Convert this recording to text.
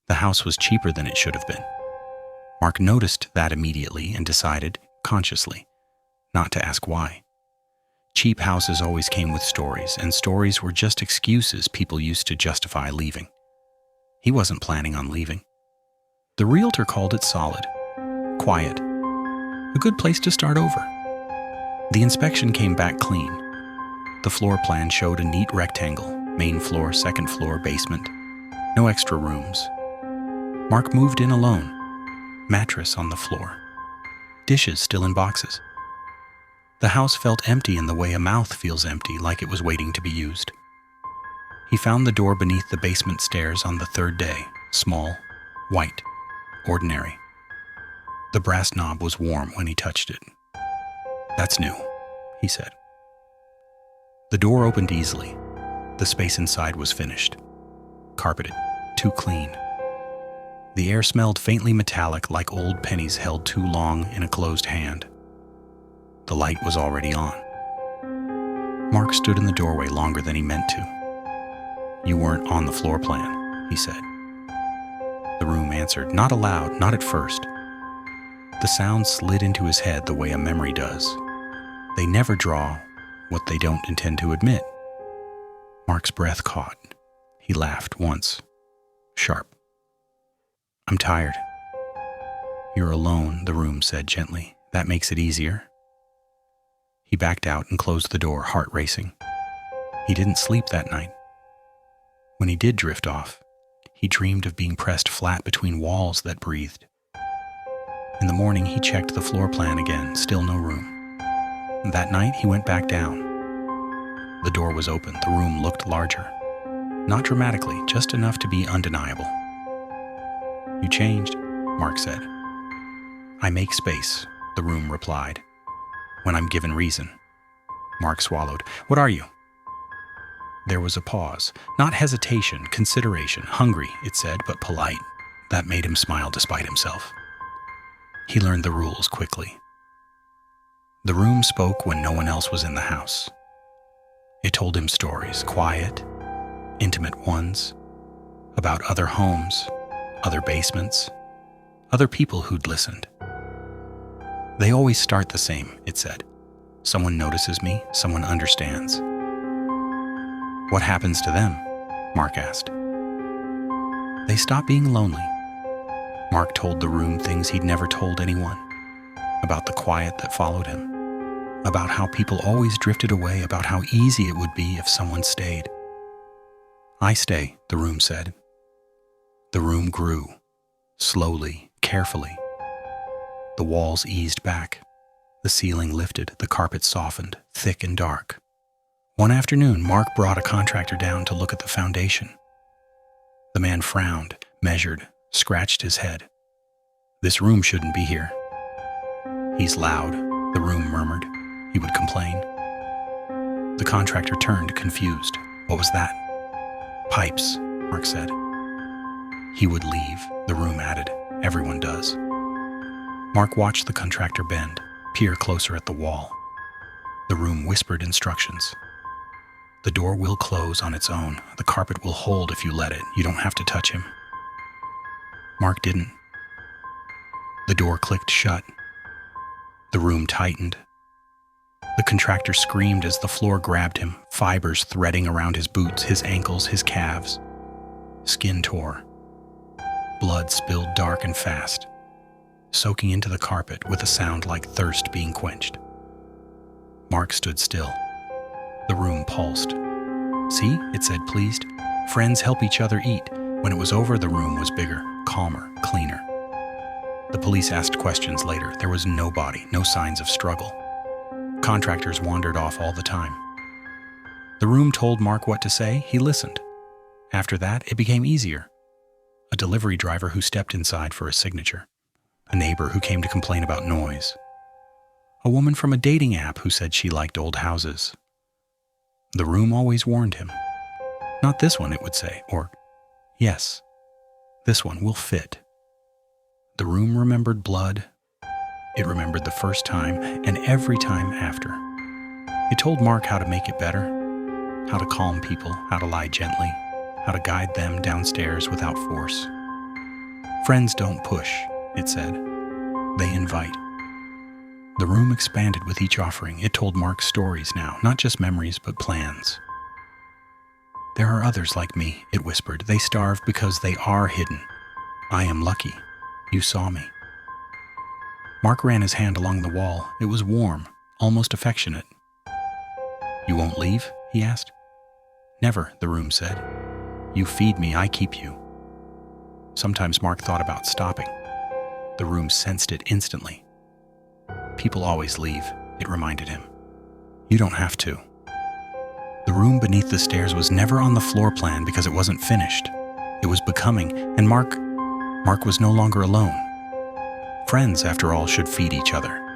The house was cheaper than it should have been. Mark noticed that immediately and decided, consciously, not to ask why. Cheap houses always came with stories, and stories were just excuses people used to justify leaving. He wasn't planning on leaving. The realtor called it solid, quiet, a good place to start over. The inspection came back clean. The floor plan showed a neat rectangle, main floor, second floor, basement, no extra rooms. Mark moved in alone, mattress on the floor, dishes still in boxes. The house felt empty in the way a mouth feels empty, like it was waiting to be used. He found the door beneath the basement stairs on the third day, small, white, ordinary. The brass knob was warm when he touched it. "That's new," he said. The door opened easily. The space inside was finished, carpeted, too clean. The air smelled faintly metallic, like old pennies held too long in a closed hand. The light was already on. Mark stood in the doorway longer than he meant to. "You weren't on the floor plan," he said. The room answered, not aloud, not at first. The sound slid into his head the way a memory does. They never draw what they don't intend to admit. Mark's breath caught. He laughed once, sharp. "I'm tired." "You're alone," the room said gently. "That makes it easier." He backed out and closed the door, heart racing. He didn't sleep that night. When he did drift off, he dreamed of being pressed flat between walls that breathed. In the morning, he checked the floor plan again, still no room. That night, he went back down. The door was open. The room looked larger. Not dramatically, just enough to be undeniable. "You changed," Mark said. "I make space," the room replied. "When I'm given reason." Mark swallowed. "What are you?" There was a pause. Not hesitation, consideration. "Hungry," it said, but polite. That made him smile despite himself. He learned the rules quickly. The room spoke when no one else was in the house. It told him stories, quiet, intimate ones, about other homes, other basements, other people who'd listened. "They always start the same," it said. "Someone notices me, someone understands." "What happens to them?" Mark asked. "They stop being lonely." Mark told the room things he'd never told anyone, about the quiet that followed him, about how people always drifted away, about how easy it would be if someone stayed. "I stay," the room said. The room grew, slowly, carefully. The walls eased back. The ceiling lifted. The carpet softened, thick and dark. One afternoon, Mark brought a contractor down to look at the foundation. The man frowned, measured, scratched his head. "This room shouldn't be here." "He's loud," the room murmured. He would complain. The contractor turned, confused. "What was that?" "Pipes," Mark said. "He would leave," the room added. "Everyone does." Mark watched the contractor bend, peer closer at the wall. The room whispered instructions. "The door will close on its own. The carpet will hold if you let it. You don't have to touch him." Mark didn't. The door clicked shut. The room tightened. The contractor screamed as the floor grabbed him, fibers threading around his boots, his ankles, his calves. Skin tore. Blood spilled dark and fast, soaking into the carpet with a sound like thirst being quenched. Mark stood still. The room pulsed. "See," it said, pleased. "Friends help each other eat." When it was over, the room was bigger, calmer, cleaner. The police asked questions later. There was no body, no signs of struggle. Contractors wandered off all the time. The room told Mark what to say. He listened. After that, it became easier. A delivery driver who stepped inside for a signature. A neighbor who came to complain about noise. A woman from a dating app who said she liked old houses. The room always warned him. "Not this one," it would say, or, "Yes, this one will fit." The room remembered blood. It remembered the first time and every time after. It told Mark how to make it better, how to calm people, how to lie gently, how to guide them downstairs without force. Friends don't push, it said. They invite. The room expanded with each offering. It told Mark stories now, not just memories, but plans. There are others like me, it whispered. They starve because they are hidden. I am lucky. You saw me. Mark ran his hand along the wall. It was warm, almost affectionate. You won't leave? He asked. Never, the room said. You feed me, I keep you. Sometimes Mark thought about stopping. The room sensed it instantly. People always leave, it reminded him. You don't have to. The room beneath the stairs was never on the floor plan because it wasn't finished. It was becoming, and Mark was no longer alone. Friends, after all, should feed each other.